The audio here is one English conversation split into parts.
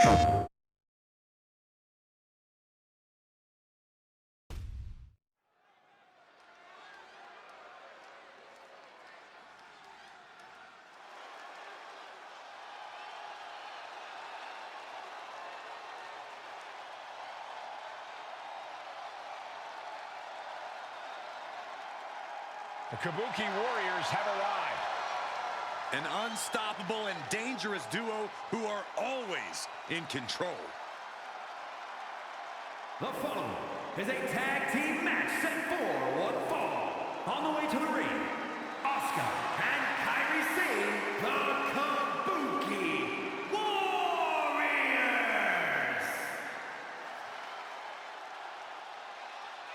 The Kabuki Warriors have arrived. An unstoppable and dangerous duo who are always in control. The following is a tag team match set for one fall. On the way to the ring, Asuka and Kairi Sane, the Kabuki Warriors!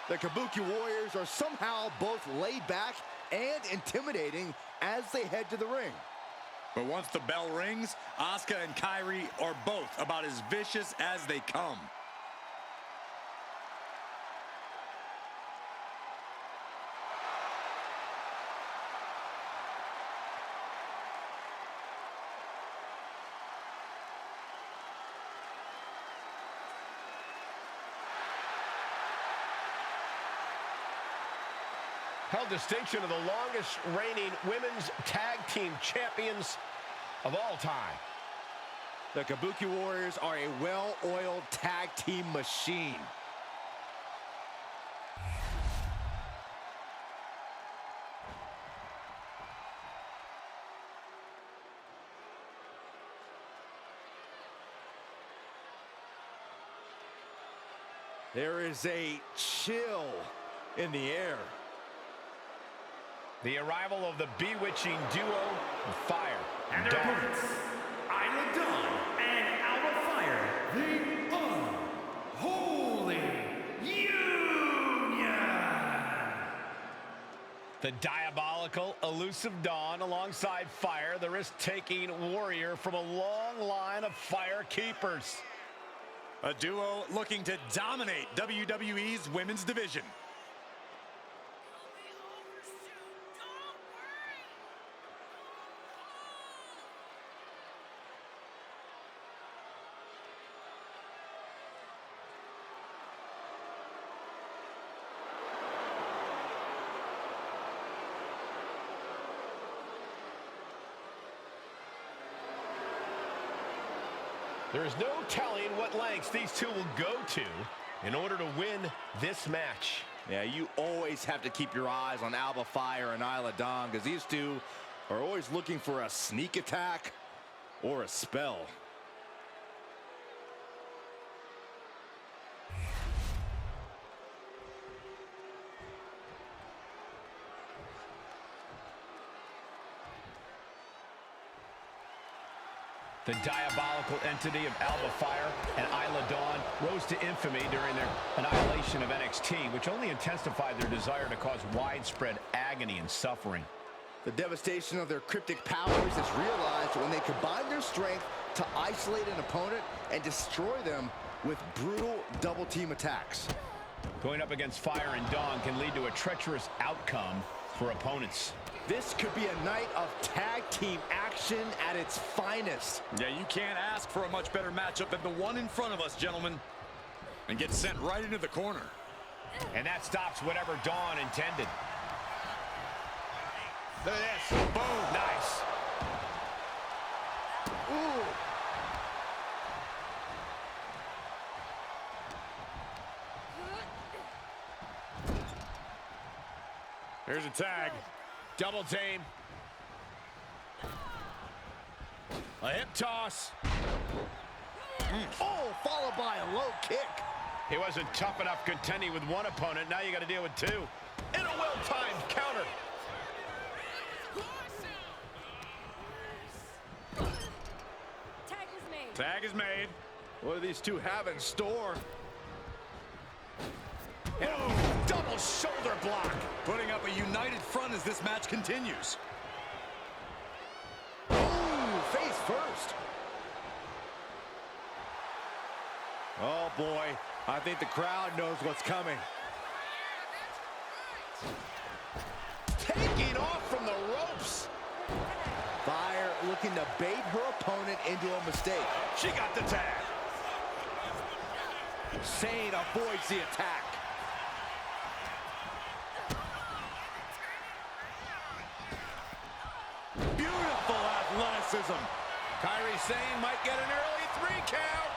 The Kabuki Warriors are somehow both laid back and intimidating as they head to the ring. But once the bell rings, Asuka and Kairi are both about as vicious as they come. Held distinction of the longest reigning women's tag team champions of all time. The Kabuki Warriors are a well-oiled tag team machine. There is a chill in the air. The arrival of the bewitching duo of Fire And their opponents, Isla Dawn and Alba Fire, the Unholy Union! The diabolical, elusive Dawn alongside Fire, the risk-taking warrior from a long line of Fire keepers. A duo looking to dominate WWE's women's division. There is no telling what lengths these two will go to in order to win this match. Yeah, you always have to keep your eyes on Alba Fire and Isla Dawn because these two are always looking for a sneak attack or a spell. The diabolical entity of Alba Fire and Isla Dawn rose to infamy during their annihilation of NXT, which only intensified their desire to cause widespread agony and suffering. The devastation of their cryptic powers is realized when they combine their strength to isolate an opponent and destroy them with brutal double-team attacks. Going up against Fire and Dawn can lead to a treacherous outcome for opponents. This could be a night of tag team action at its finest. Yeah, you can't ask for a much better matchup than the one in front of us, gentlemen. And get sent right into the corner. And that stops whatever Dawn intended. Look at this. Boom. Nice. Ooh. Here's a tag. Double team. A hip toss. Oh, followed by a low kick. He wasn't tough enough contending with one opponent. Now you got to deal with two. And a well-timed counter. Tag is made. Tag is made. What do these two have in store? And a double shoulder block. Putting up a united front as this match continues. Ooh, face first. Oh, boy. I think the crowd knows what's coming. Taking off from the ropes. Fire looking to bait her opponent into a mistake. She got the tag. Sane avoids the attack. Beautiful athleticism. Kairi Sane might get an early 3 count.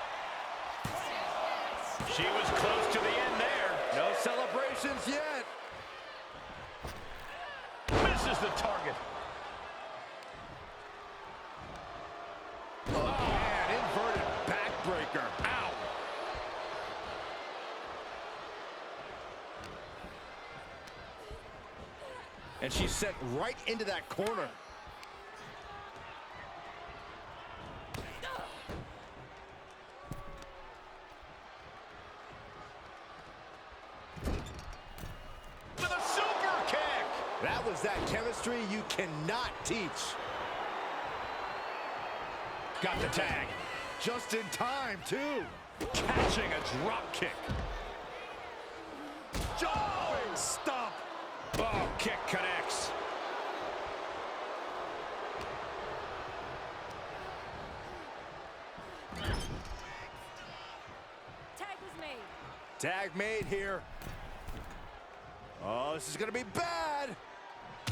She was close to the end there. No celebrations yet. Misses the target. Oh, man, inverted backbreaker. Ow. And she's sent right into that corner. With a super kick. That was that chemistry you cannot teach. Got the tag. Just in time, too. Catching a drop kick. Jumping stomp. Oh, kick connects. Tag was made. Tag made here. Oh, this is going to be bad.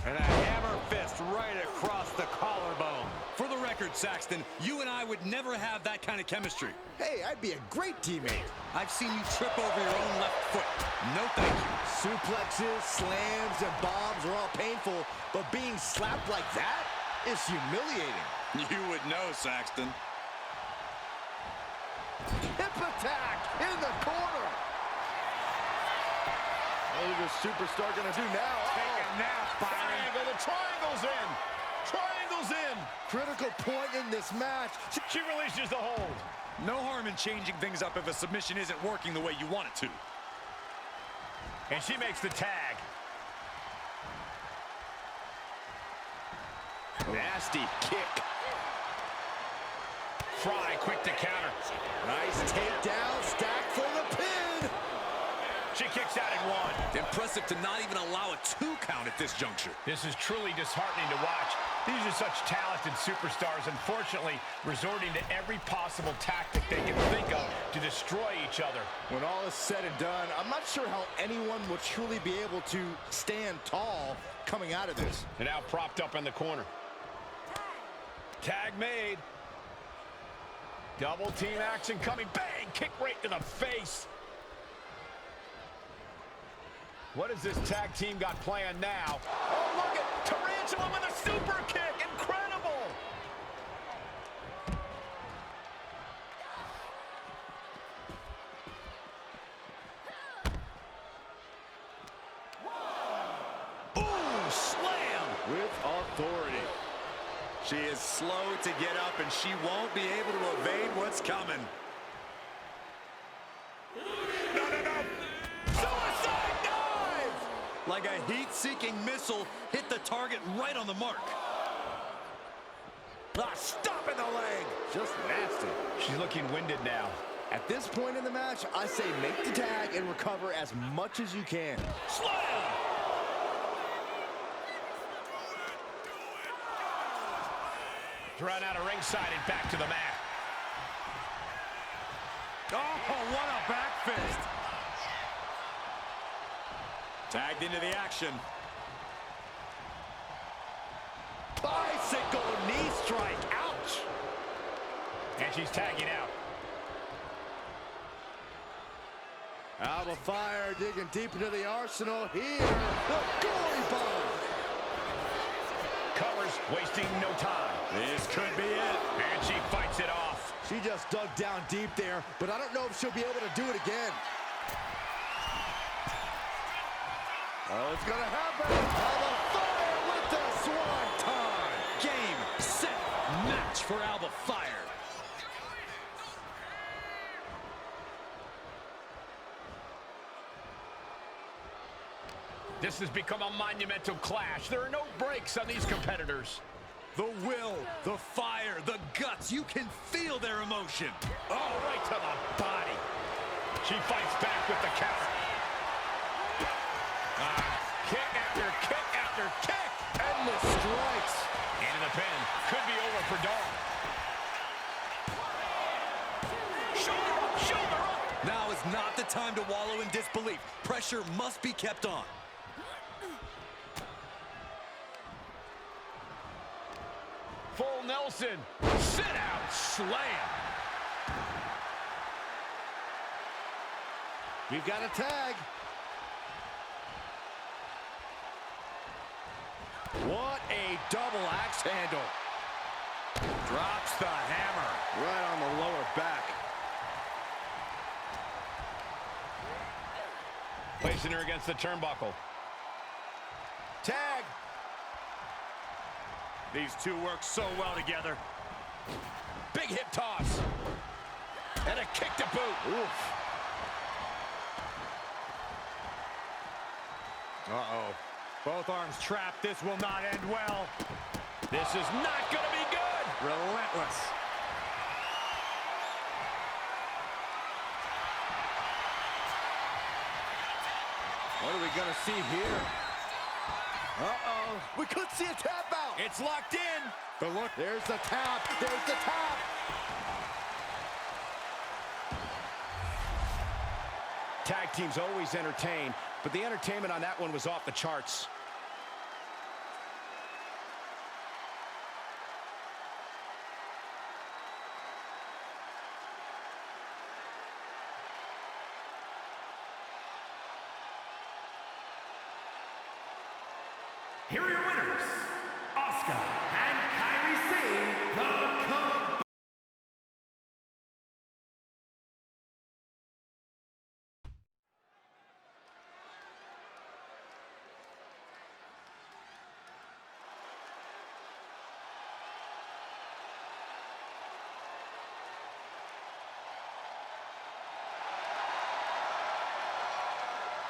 And a hammer fist right across the collarbone. For the record, Saxton, you and I would never have that kind of chemistry. Hey, I'd be a great teammate. I've seen you trip over your own left foot. No thank you. Suplexes, slams, and bombs are all painful, but being slapped like that is humiliating. You would know, Saxton. Hip attack in the corner. What is this superstar gonna do now? Take a nap, Byron. Triangle, the triangle's in. Triangle's in. Critical point in this match. She releases the hold. No harm in changing things up if a submission isn't working the way you want it to. And she makes the tag. Nasty kick. Fry quick to counter. Nice takedown, stack for the pin. She kicks out in one. Impressive to not even allow a 2 count at this juncture. This is truly disheartening to watch. These are such talented superstars, unfortunately, resorting to every possible tactic they can think of to destroy each other. When all is said and done, I'm not sure how anyone will truly be able to stand tall coming out of this. And now propped up in the corner. Tag made. Double team action coming. Bang! Kick right to the face. What has this tag team got planned now? Oh, look at Tarantula with a super kick. Incredible. Boom! Slam! With authority. She is slow to get up, and she won't be able to evade what's coming. No, no, no! Suicide dive! Like a heat-seeking missile, hit the target right on the mark. Ah, stop in the leg. Just nasty. She's looking winded now. At this point in the match, I say make the tag and recover as much as you can. Slam! Thrown out of ringside and back to the mat. Oh, what a back fist! Tagged into the action. Bicycle knee strike. Ouch. And she's tagging out. Alba Fire digging deep into the arsenal here. The goalie bomb. Covers, wasting no time. This could be it. And she fights it off. She just dug down deep there, but I don't know if she'll be able to do it again. Oh, it's gonna happen. Alba Fire with the swanton. Game, set, match for Alba Fire. This has become a monumental clash. There are no breaks on these competitors. The will, the fire, the guts. You can feel their emotion. Oh, right to the body. She fights back with the counter. Kick after kick after kick. Endless strikes. Into the pin. Could be over for Dawn. Shoulder up, shoulder up. Now is not the time to wallow in disbelief. Pressure must be kept on. Full Nelson. Sit out. Slam. We've got a tag. What a double axe handle. Drops the hammer. Right on the lower back. Placing her against the turnbuckle. Tag. These two work so well together. Big hip toss. And a kick to boot. Oof. Uh-oh. Both arms trapped. This will not end well. This is not going to be good. Relentless. What are we going to see here? Uh-oh. We could see a tap out. It's locked in. The look. There's the tap. There's the tap. Tag teams always entertain, but the entertainment on that one was off the charts. Here are your winners, Asuka and Kairi Sane, the Kabuki.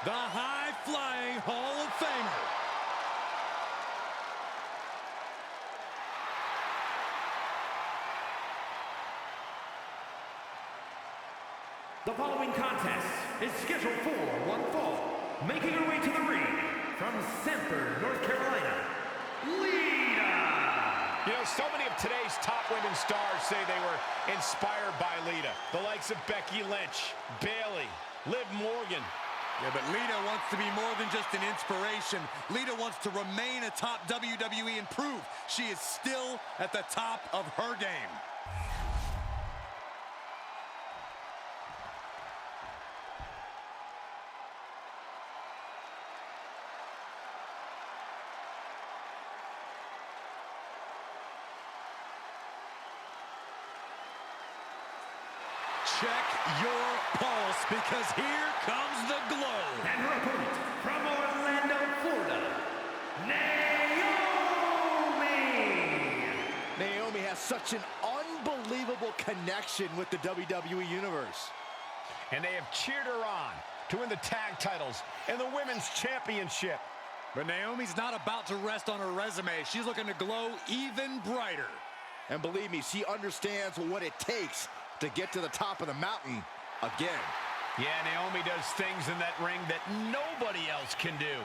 The high-flying Hall of Famer. The following contest is scheduled for one fall. Making her way to the ring from Sanford, North Carolina, Lita. You know, so many of today's top women's stars say they were inspired by Lita. The likes of Becky Lynch, Bayley, Liv Morgan. Yeah, but Lita wants to be more than just an inspiration. Lita wants to remain a top WWE and prove she is still at the top of her game. Check your pulse, because here comes the glow. And her opponent from Orlando, Florida, Naomi. Naomi has such an unbelievable connection with the WWE Universe. And they have cheered her on to win the tag titles and the women's championship. But Naomi's not about to rest on her resume. She's looking to glow even brighter. And believe me, she understands what it takes to get to the top of the mountain again. Yeah, Naomi does things in that ring that nobody else can do.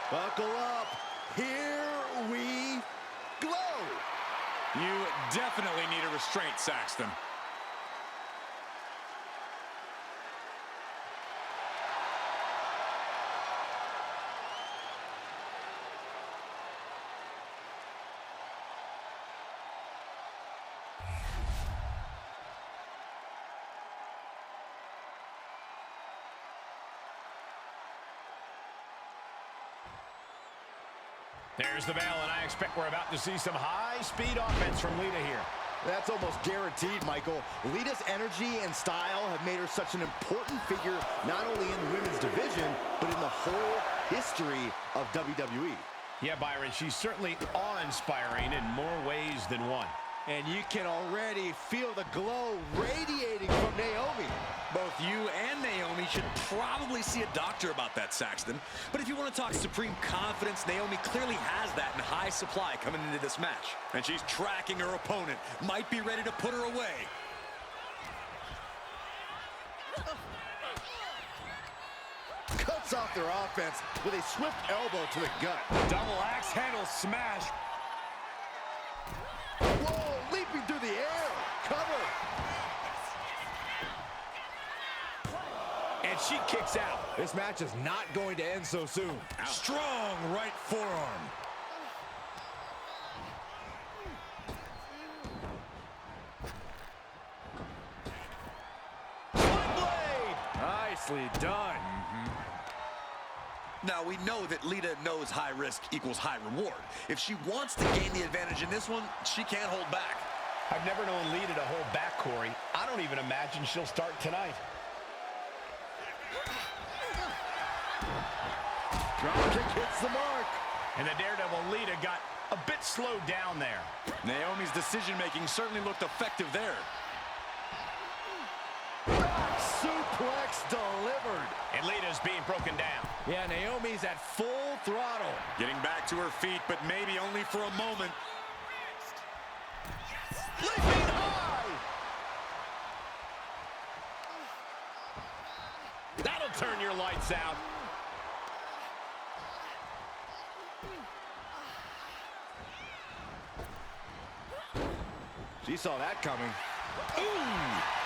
Buckle up. Here we glow. You definitely need a restraint, Saxton. There's the bell, and I expect we're about to see some high-speed offense from Lita here. That's almost guaranteed, Michael. Lita's energy and style have made her such an important figure, not only in the women's division, but in the whole history of WWE. Yeah, Byron, she's certainly awe-inspiring in more ways than one. And you can already feel the glow radiating from Naomi. Both you and Naomi should probably see a doctor about that, Saxton. But if you want to talk supreme confidence, Naomi clearly has that in high supply coming into this match. And she's tracking her opponent. Might be ready to put her away. Cuts off their offense with a swift elbow to the gut. Double axe handle smash. Whoa, leaping through the air. Cover. And she kicks out. This match is not going to end so soon. Strong right forearm. Swing blade. Nicely done. Now, we know that Lita knows high risk equals high reward. If she wants to gain the advantage in this one, she can't hold back. I've never known Lita to hold back, Corey. I don't even imagine she'll start tonight. Drop kick hits the mark. And the Daredevil Lita got a bit slowed down there. Naomi's decision-making certainly looked effective there. Back suplex delivered. And Lita's being broken down. Yeah, Naomi's at full throttle. Getting back to her feet, but maybe only for a moment. Leaping high. That'll turn your lights out. She saw that coming. Ooh.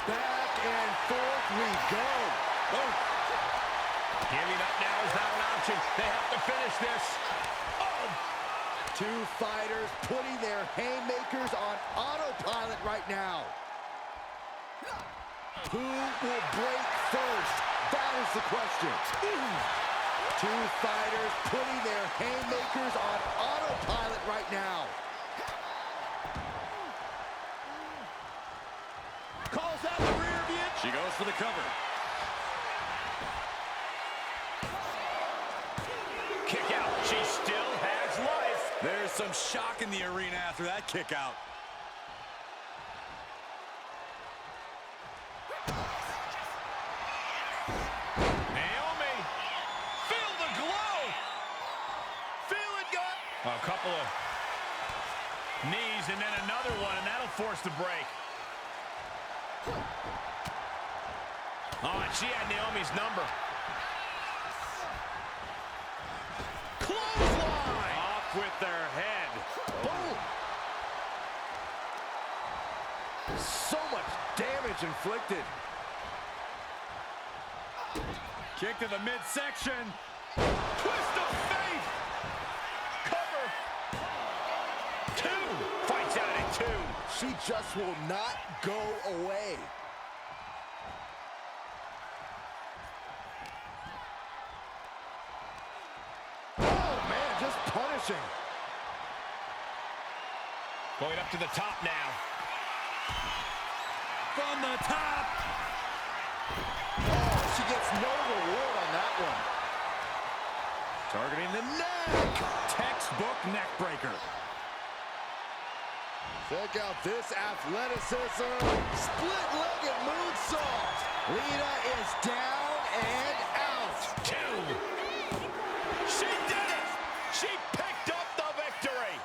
Back and forth we go. Oh. Giving up now is not an option. They have to finish this. Oh. Two fighters putting their haymakers on autopilot right now. Who will break first? That is the question. Ooh. Two fighters putting their haymakers on autopilot right now. Calls out the rear view. She goes for the cover. Kick out. She still has life. There's some shock in the arena after that kick out. Naomi, feel the glow. Feel it, gut. A couple of knees and then another one, and that'll force the break. Oh, and she had Naomi's number. Clothesline. Off with their head. Boom. So much damage inflicted. Kick to the midsection. Twist of fate. Cover. Two. Fights out at two. She just will not go away. Oh, man, just punishing. Going up to the top now. From the top. Oh, she gets no reward on that one. Targeting the neck. Textbook neck breaker. Check out this athleticism. Split-legged moonsault. Lita is down and out. Two. She did it. She picked up the victory.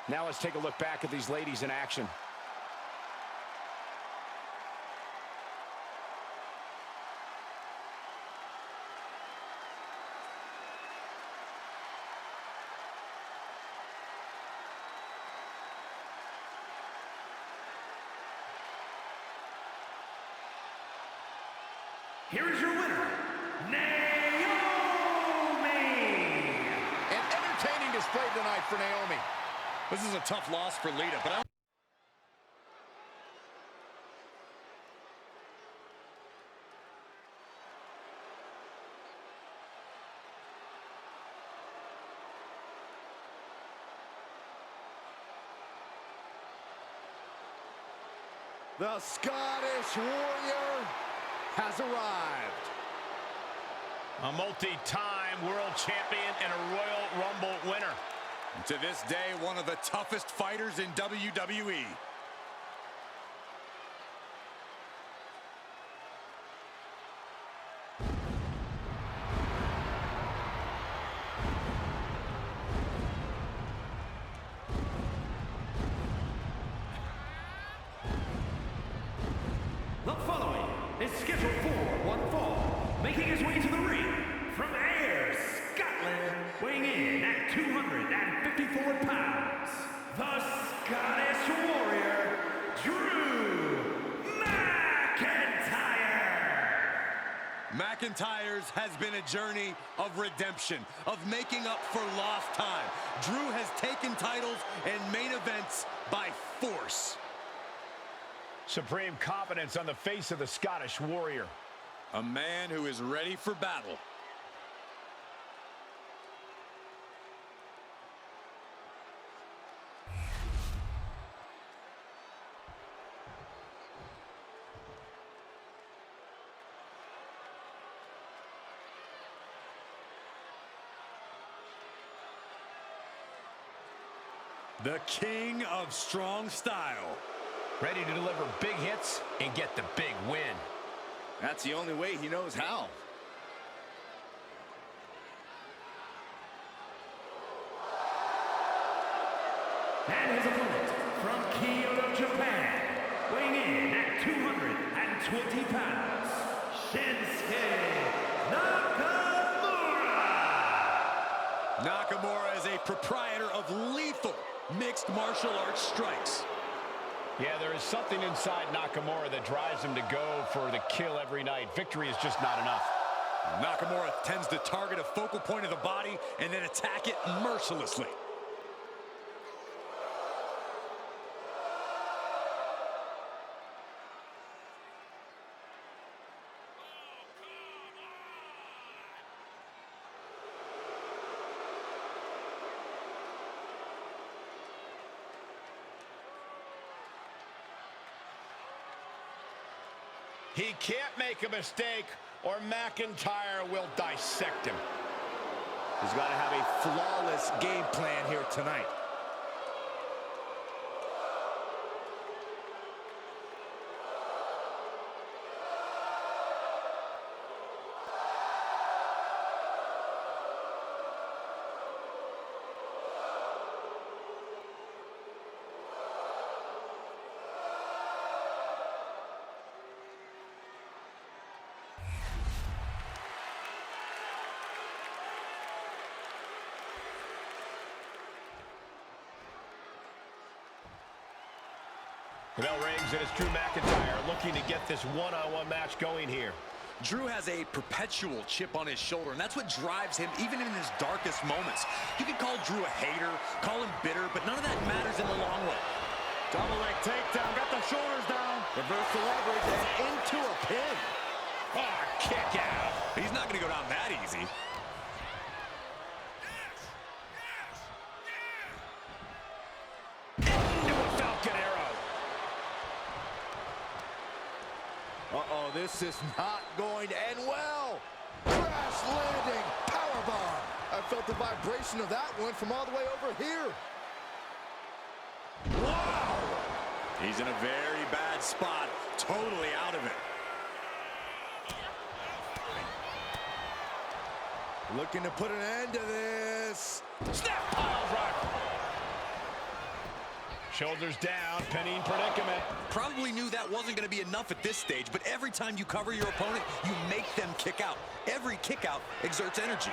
Now let's take a look back at these ladies in action. Here is your winner, Naomi! An entertaining display tonight for Naomi. This is a tough loss for Lita, but The Scottish Warrior has arrived. A multi-time world champion and a Royal Rumble winner. To this day, one of the toughest fighters in WWE. The following is scheduled for one fall, making his way to the ring from Ayr, Scotland, weighing in at 254 pounds, the Scottish Warrior, Drew McIntyre. McIntyre's has been a journey of redemption, of making up for lost time. Drew has taken titles and main events by force. Supreme confidence on the face of the Scottish Warrior. A man who is ready for battle. The king of strong style. Ready to deliver big hits and get the big win. That's the only way he knows how. And his opponent from Kyoto, Japan, weighing in at 220 pounds, Shinsuke Nakamura. Nakamura is a proprietor of lethal mixed martial arts strikes. Yeah, there is something inside Nakamura that drives him to go for the kill every night. Victory is just not enough. Nakamura tends to target a focal point of the body and then attack it mercilessly. He can't make a mistake or McIntyre will dissect him. He's got to have a flawless game plan here tonight. The bell rings and it's Drew McIntyre looking to get this one-on-one match going here. Drew has a perpetual chip on his shoulder, and that's what drives him even in his darkest moments. You can call Drew a hater, call him bitter, but none of that matters in the long run. Double leg takedown, got the shoulders down. Reverse the leverage and into a pin. Oh, kick out. He's not going to go down that easy. Into a Falcon Arrow. Uh-oh, this is not going to end well. Crash landing, powerbomb. I felt the vibration of that one from all the way over here. Wow! He's in a very bad spot, totally out of it. Looking to put an end to this. Snap pile driver. Shoulders down, pinning predicament. Probably knew that wasn't going to be enough at this stage, but every time you cover your opponent, you make them kick out. Every kick out exerts energy.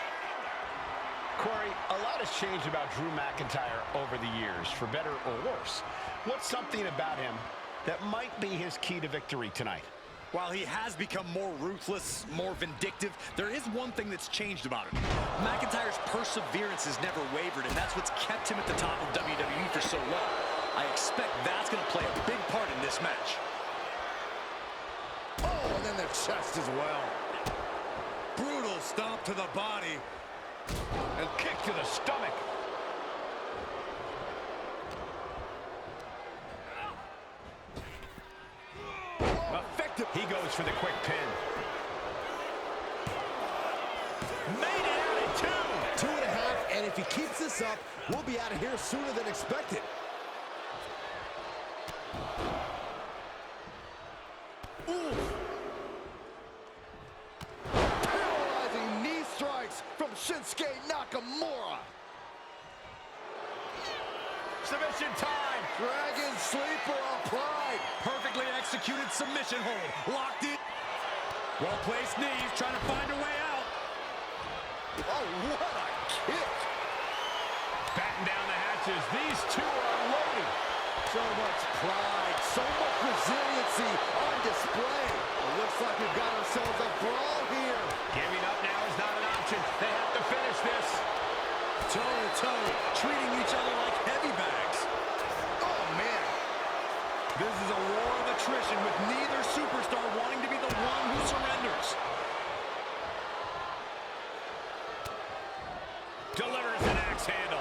Corey, a lot has changed about Drew McIntyre over the years, for better or worse. What's something about him that might be his key to victory tonight? While he has become more ruthless, more vindictive, there is one thing that's changed about him. McIntyre's perseverance has never wavered, and that's what's kept him at the top of WWE for so long. I expect that's going to play a big part in this match. Oh, and then the chest as well. Brutal stomp to the body. And kick to the stomach. Effective. He goes for the quick pin. Made it out in two. 2.5 And if he keeps this up, we'll be out of here sooner than expected. Ooh. Paralyzing knee strikes from Shinsuke Nakamura. Submission time. Dragon sleeper applied. Perfectly executed submission hold. Locked in. Well-placed knees, trying to find a way out. Oh, what a kick. Batten down the hatches. These two are loaded. So much pride, so much resiliency on display. It looks like we've got ourselves a brawl here. Giving up now is not an option. They have to finish this. Toe-to-toe, treating each other like heavy bags. Oh, man. This is a war of attrition with neither superstar wanting to be the one who surrenders. Delivers an axe handle.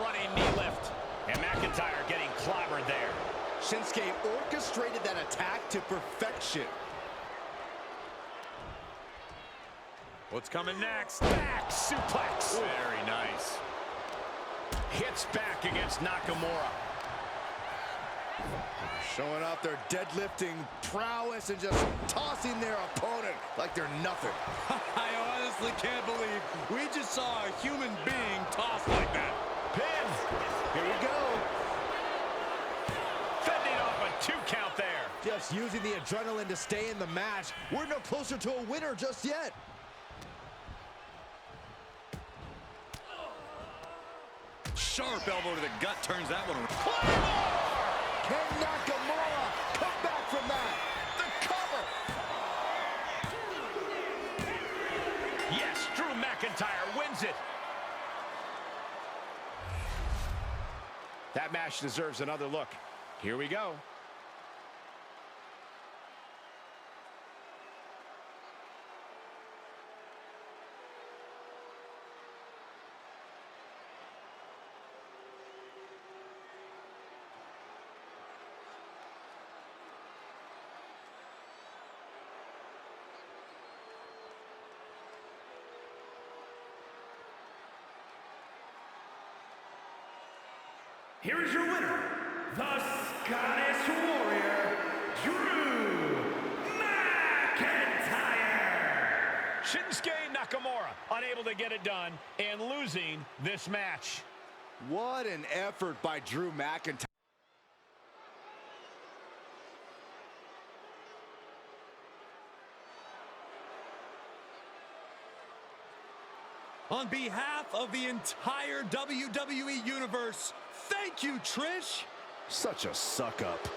Running knee lift. And McIntyre getting clobbered there. Shinsuke orchestrated that attack to perfection. What's coming next? Back suplex. Very nice. Hits back against Nakamura. Showing off their deadlifting prowess and just tossing their opponent like they're nothing. I honestly can't believe we just saw a human being tossed like that. Pin. Here we go. Fending off a 2 count there. Just using the adrenaline to stay in the match. We're no closer to a winner just yet. Sharp elbow to the gut turns that one around. Can Nakamura come back from that? The cover. Yes, Drew McIntyre wins it. That match deserves another look. Here we go. Here is your winner, the Scottish Warrior, Drew McIntyre. Shinsuke Nakamura unable to get it done and losing this match. What an effort by Drew McIntyre. On behalf of the entire WWE Universe, thank you, Trish. Such a suck-up.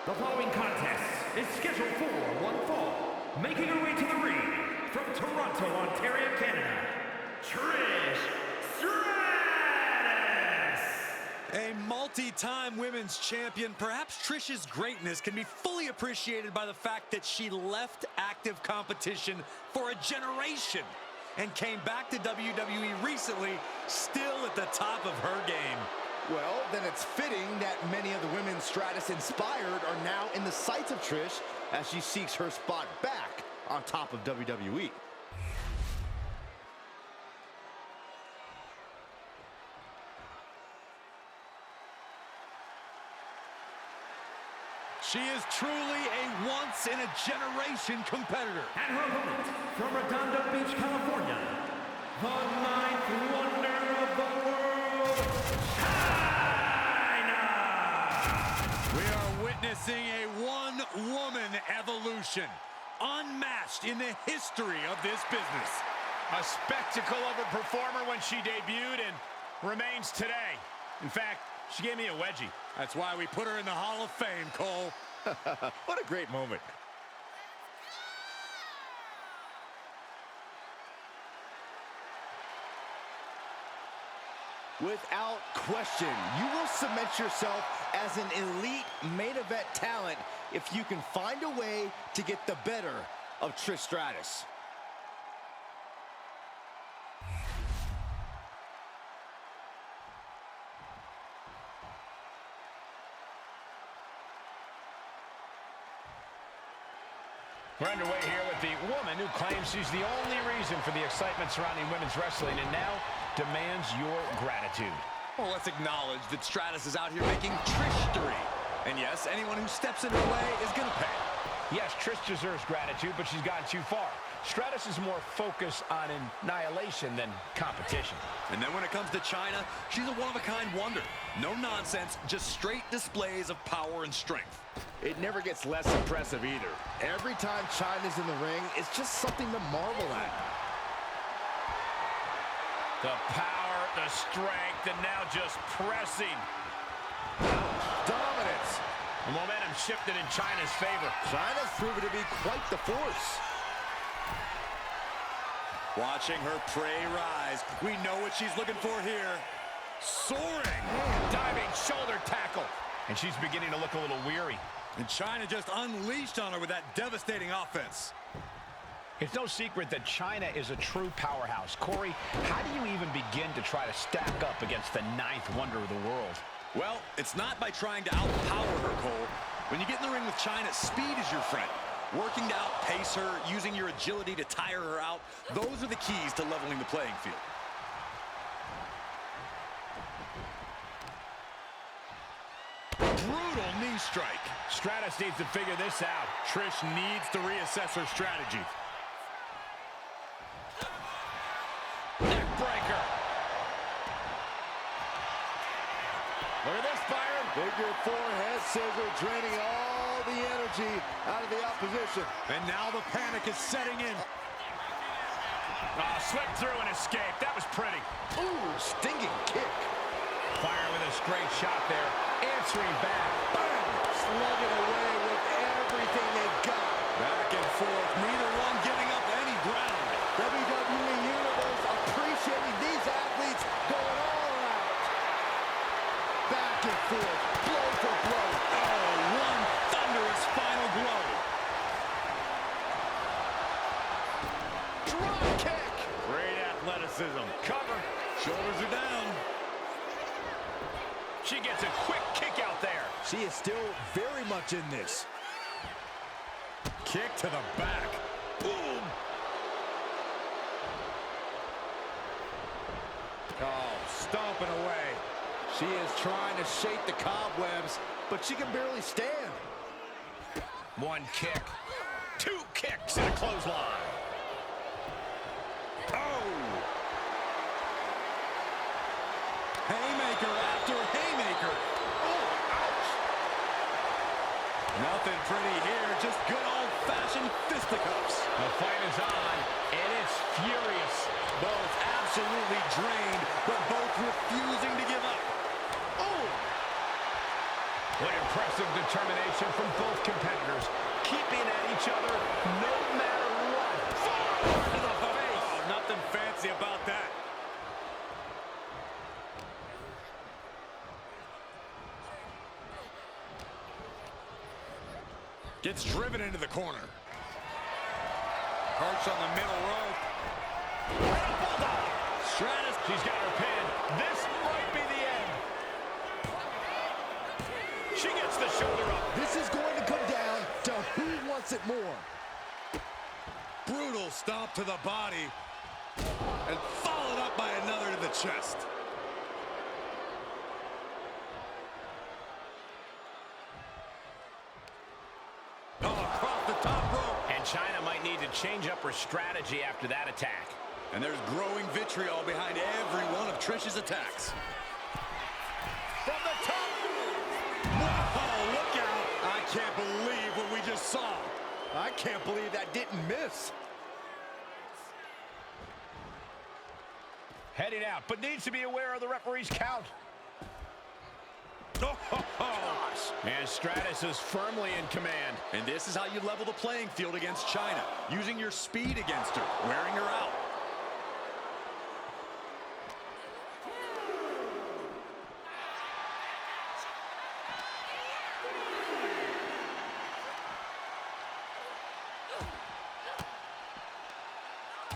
The following contest is scheduled for one fall. Making her way to the ring from Toronto, Ontario, Canada, Trish Stratus. A multi-time women's champion, perhaps Trish's greatness can be fully appreciated by the fact that she left active competition for a generation and came back to WWE recently, still at the top of her game. Well, then it's fitting that many of the women Stratus inspired are now in the sights of Trish as she seeks her spot back on top of WWE. She is truly a once-in-a-generation competitor. And her opponent from Redondo Beach, California, the ninth wonder of the world, China. We are witnessing a one-woman evolution, unmatched in the history of this business. A spectacle of a performer when she debuted and remains today. In fact, she gave me a wedgie. That's why we put her in the Hall of Fame, Cole. What a great moment. Without question, you will cement yourself as an elite main event talent if you can find a way to get the better of Trish Stratus. We're underway here with the woman who claims she's the only reason for the excitement surrounding women's wrestling and now demands your gratitude. Well, let's acknowledge that Stratus is out here making Trish-stery. And yes, anyone who steps in her way is going to pay. Yes, Trish deserves gratitude, but she's gone too far. Stratus is more focused on annihilation than competition. And then when it comes to China, she's a one-of-a-kind wonder. No nonsense, just straight displays of power and strength. It never gets less impressive either. Every time Chyna's in the ring, it's just something to marvel at. The power, the strength, and now just pressing. Dominance. The momentum shifted in Chyna's favor. Chyna's proven to be quite the force. Watching her prey rise, we know what she's looking for here. Soaring. Diving shoulder tackle. And she's beginning to look a little weary. And Chyna just unleashed on her with that devastating offense. It's no secret that Chyna is a true powerhouse. Corey, how do you even begin to try to stack up against the ninth wonder of the world? Well, it's not by trying to outpower her, Cole. When you get in the ring with Chyna, speed is your friend. Working to outpace her, using your agility to tire her out, those are the keys to leveling the playing field. Brutal knee strike. Stratus needs to figure this out. Trish needs to reassess her strategy. Neck breaker. Look at this, Byron. Figure four head scissor draining all the energy out of the opposition. And now the panic is setting in. Oh, slipped through and escaped. That was pretty. Ooh, stinging kick. Fire with a straight shot there. Answering back. Bam! Slugging away with everything they've got. Back and forth, neither one giving up any ground. WWE Universe appreciating these athletes going all out. Back and forth, blow for blow. Oh, one thunderous final blow. Drop kick. Great athleticism. Cover. Shoulders are down. She gets a quick kick out there. She is still very much in this. Kick to the back. Boom. Oh, stomping away. She is trying to shake the cobwebs, but she can barely stand. One kick. Two kicks and a clothesline. Haymaker after haymaker. Oh, ouch. Nothing pretty here, just good old-fashioned fisticuffs. The fight is on, and it's furious. Both absolutely drained, but both refusing to give up. Oh! What impressive determination from both competitors, keeping at each other no matter what. Forward to the face. Oh, nothing fancy about that. Gets driven into the corner. Perch on the middle rope. Stratus, she's got her pin. This might be the end. She gets the shoulder up. This is going to come down to who wants it more. Brutal stomp to the body. And followed up by another to the chest. Chyna might need to change up her strategy after that attack. And there's growing vitriol behind every one of Trish's attacks. From the top! Whoa, look out! I can't believe what we just saw. I can't believe that didn't miss. Heading out, but needs to be aware of the referee's count. Gosh. And Stratus is firmly in command. And this is how you level the playing field against Chyna, using your speed against her, wearing her out.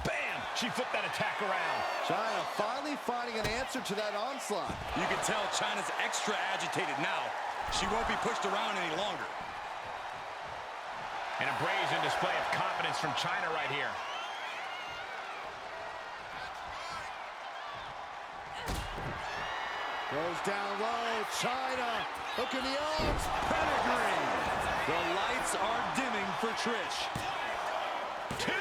Bam! She flipped that attack around. Chyna finally finding an answer to that onslaught. You can tell Chyna's extra agitated now. She won't be pushed around any longer. And a brazen display of confidence from China right here. Goes down low, China. Look at the odds, pedigree. The lights are dimming for Trish. 2,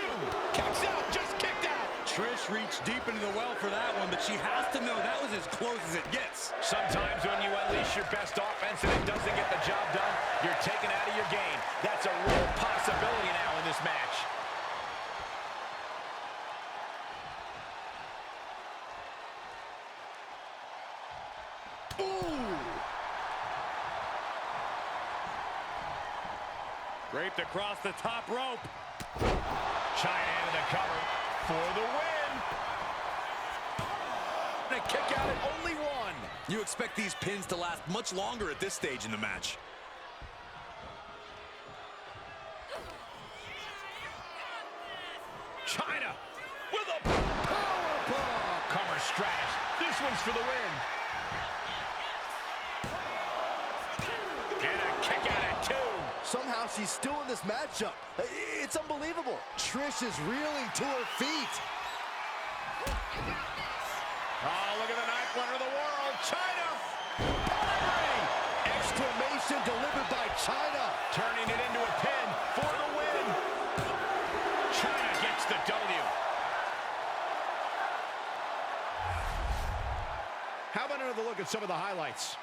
kicks out, just kicked out. Trish reached deep into the well for that one, but she has to know that was as close as it gets. Sometimes when you unleash your best offense and it doesn't get the job done, you're taken out of your game. That's a real possibility now in this match. Draped across the top rope. China into the cover for the win. And a kick out at only 1. You expect these pins to last much longer at this stage in the match. China with a powerbomb. Cover Stratus. This one's for the win. And a kick out at 2. Somehow she's still in this matchup. It's unbelievable. Trish is reeling to her feet. Oh, look at the 9th wonder of the world. China. Exclamation delivered by China. Turning it into a pin for the win. China gets the W. How about another look at some of the highlights?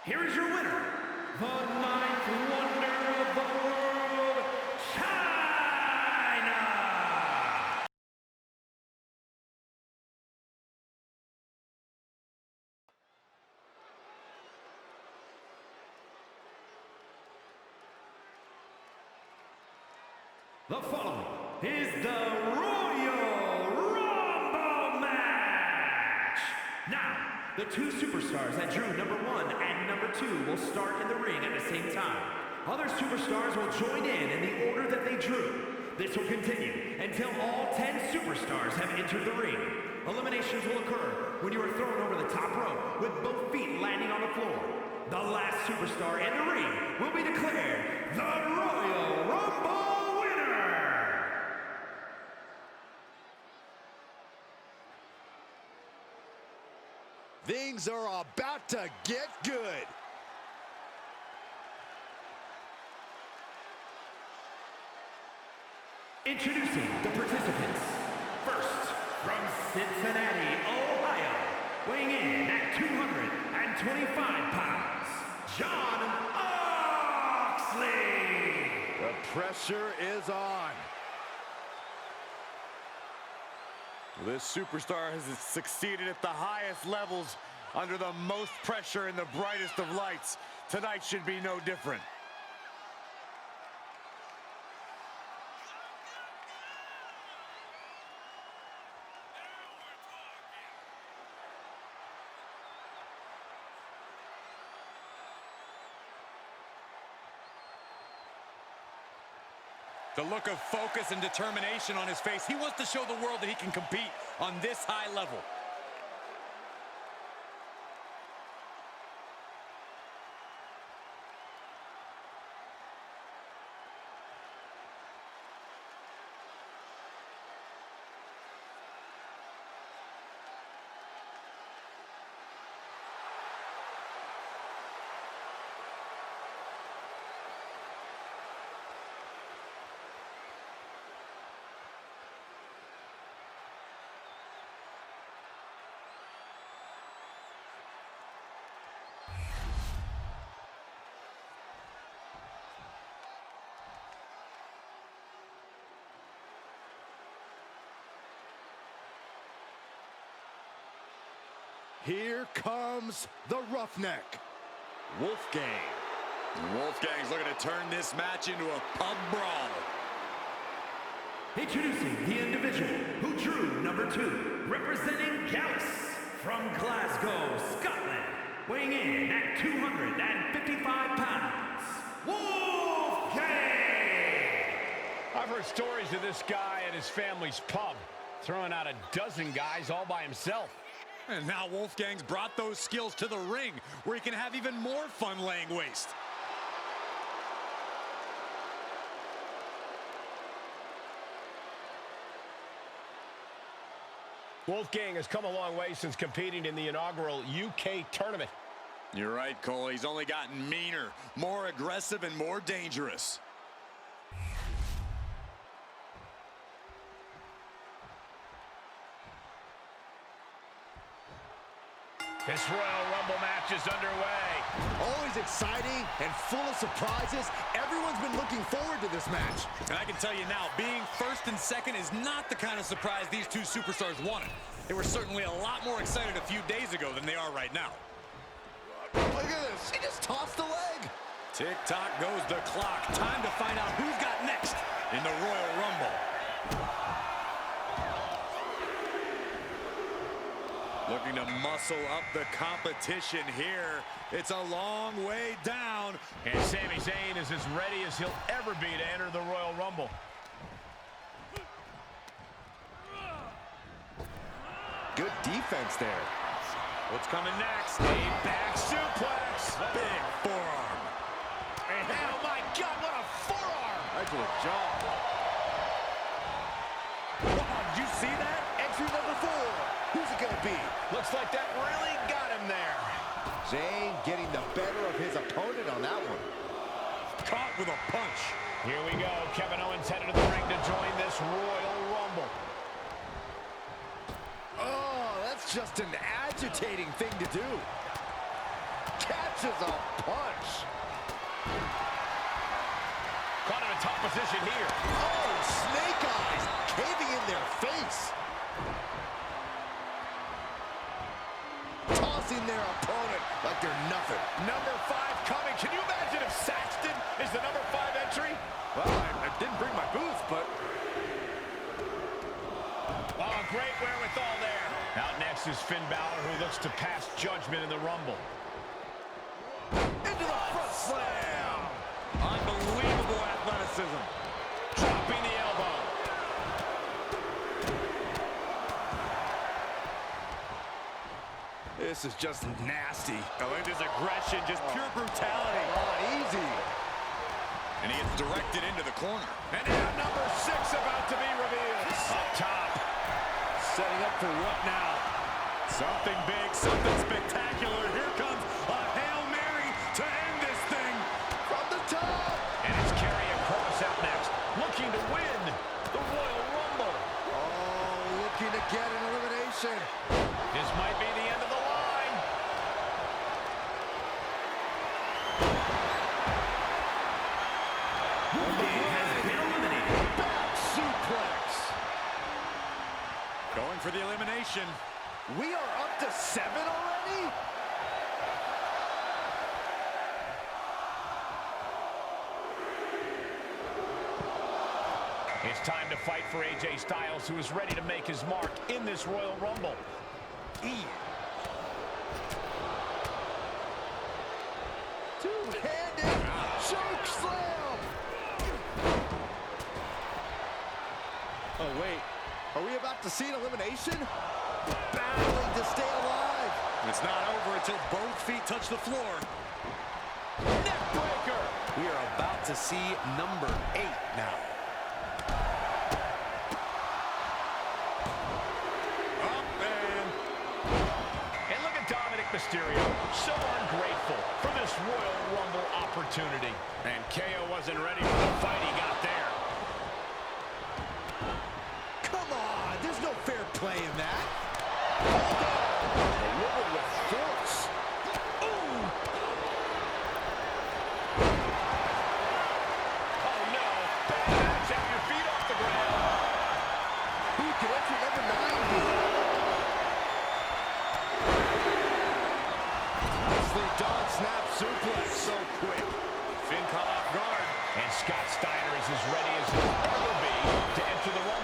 Here is your winner, the 9th wonder of the world, China! The following is the Royal Rumble match! Now, the 2 superstars that drew number 1 and number 2 will start in the ring at the same time. Other superstars will join in the order that they drew. This will continue until all 10 superstars have entered the ring. Eliminations will occur when you are thrown over the top rope with both feet landing on the floor. The last superstar in the ring will be declared the Royal Rumble winner! Things are about to get good. Introducing the participants. First, from Cincinnati, Ohio, weighing in at 225 pounds, John Oxley. The pressure is on. This superstar has succeeded at the highest levels under the most pressure in the brightest of lights. Tonight should be no different. The look of focus and determination on his face. He wants to show the world that he can compete on this high level. Here comes the roughneck, Wolfgang. Wolfgang's looking to turn this match into a pub brawl. Introducing the individual who drew number 2, representing Gallus from Glasgow, Scotland, weighing in at 255 pounds, Wolfgang! I've heard stories of this guy at his family's pub, throwing out a dozen guys all by himself. And now Wolfgang's brought those skills to the ring, where he can have even more fun laying waste. Wolfgang has come a long way since competing in the inaugural UK tournament. You're right, Cole. He's only gotten meaner, more aggressive, and more dangerous. This Royal Rumble match is underway. Always exciting and full of surprises. Everyone's been looking forward to this match. And I can tell you now, being first and second is not the kind of surprise these two superstars wanted. They were certainly a lot more excited a few days ago than they are right now. Look at this. He just tossed the leg. Tick-tock goes the clock. Time to find out who's got next in the Royal Rumble. Looking to muscle up the competition here. It's a long way down. And Sami Zayn is as ready as he'll ever be to enter the Royal Rumble. Good defense there. What's coming next? A back suplex. Big forearm. And oh my God, what a forearm! Right to the jaw. Wow, did you see that? Entry number 4. Who's it gonna be? Looks like that really got him there. Zayn getting the better of his opponent on that one. Caught with a punch. Here we go. Kevin Owens headed to the ring to join this Royal Rumble. Oh, that's just an agitating thing to do. Catches a punch. Caught in a tough position here. Oh, snake eyes caving in their face. Tossing their opponent like they're nothing. Number 5 coming. Can you imagine if Saxton is the number 5 entry? Well, I didn't bring my boots, but... Oh, great wherewithal there. Out next is Finn Balor, who looks to pass judgment in the Rumble. Into the front slam. Unbelievable athleticism. Dropping the elbow. This is just nasty. Oh, and his aggression, just pure brutality. Oh, easy. And he gets directed into the corner. And now number 6 about to be revealed. Up top. Setting up for what now? Something big, something spectacular. Here comes a Hail Mary to end this thing. From the top. And it's Karrion Kross out next, looking to win the Royal Rumble. Oh, looking to get an elimination. This might be the end of the line. Wolfgang has been eliminated. Back suplex. Going for the elimination. We are up to 7 already? It's time to fight for AJ Styles, who is ready to make his mark in this Royal Rumble. Two-handed choke slam. Oh, wait. Are we about to see an elimination? Battling to stay alive. It's not over until both feet touch the floor. Neck breaker. We are about to see number 8 now. And look at Dominic Mysterio, so ungrateful for this Royal Rumble opportunity. And KO wasn't ready for the fight he got there. Come on, there's no fair play in that. A woman with force. Ooh. Oh no, bad match, have your feet off the ground. Who could enter number 9 here? Nicely done, snap suplex, so quick. Finn caught off guard. And Scott Steiner is as ready as he'll ever be to enter the Rumble.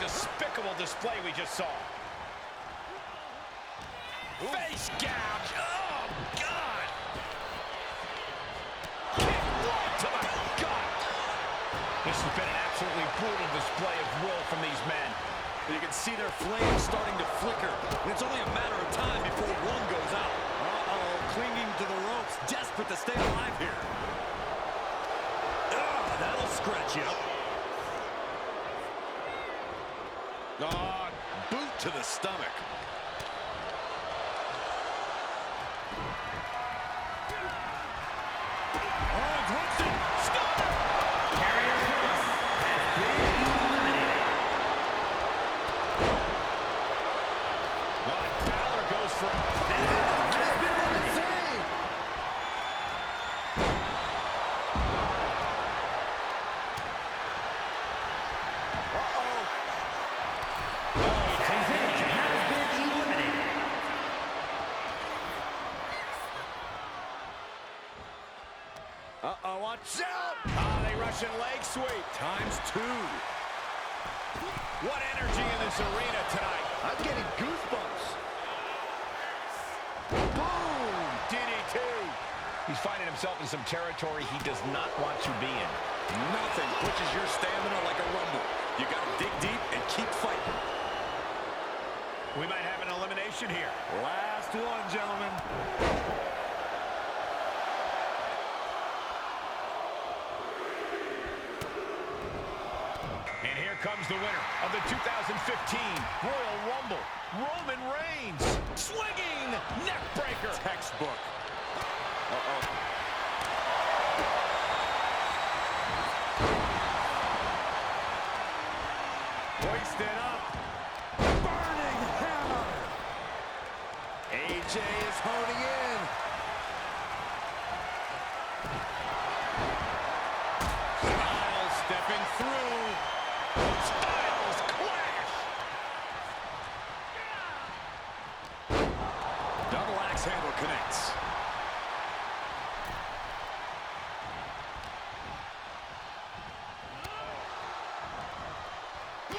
despicable display we just saw. Face gouge. Oh, God. Kick right to the gut. This has been an absolutely brutal display of will from these men. You can see their flames starting to flicker. And it's only a matter of time before one goes out. Uh-oh, clinging to the ropes, desperate to stay alive here. That'll scratch you up. Oh, boot to the stomach. Oh, drops it. Stunner. Carrier Cross has been eliminated. Balor goes for it. Has been eliminated. Uh-oh, watch out! They Russian leg sweep. ×2. What energy in this arena tonight. I'm getting goosebumps. Boom! DDT. He's finding himself in some territory he does not want to be in. Nothing pushes your stamina like a rumble. You gotta dig deep and keep fighting. We might have an elimination here. Last one, gentlemen. And here comes the winner of the 2015 Royal Rumble, Roman Reigns. Swinging neck breaker. Textbook. Uh-oh. Hoisted up. Burning hammer. AJ is honing in. Styles stepping through. Styles clash. Double axe handle connects.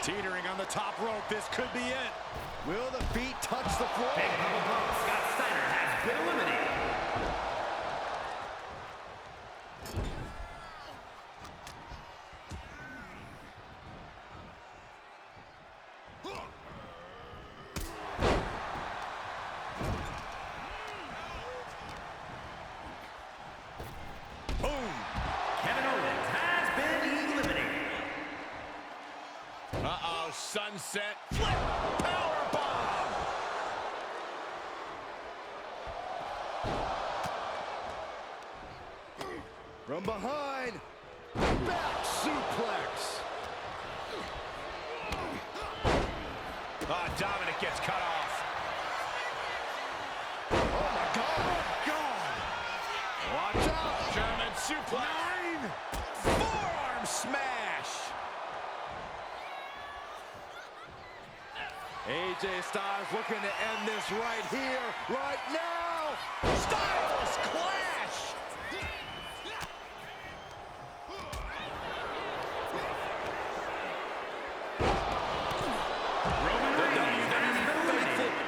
Teetering on the top rope. This could be it. Will the feet touch the floor? Big Bubba Bump, Scott Steiner has been eliminated. Boom. Kevin Owens has been eliminated. Uh-oh, sunset flip power bomb. From behind, back suplex. Dominic gets cut off. Oh my God! Watch out, German suplex. Forearm smash. AJ Styles looking to end this right here, right now. Styles clash.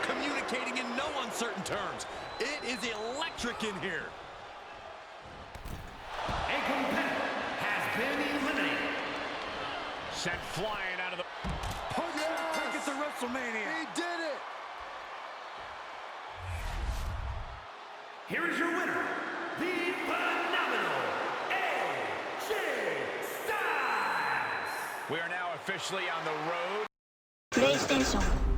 Communicating in no uncertain terms. It is electric in here. A competitor has been eliminated. Sent flying out of the... Take it to WrestleMania. He did it. Here is your winner, the phenomenal AJ Styles. We are now officially on the road. プレイステーション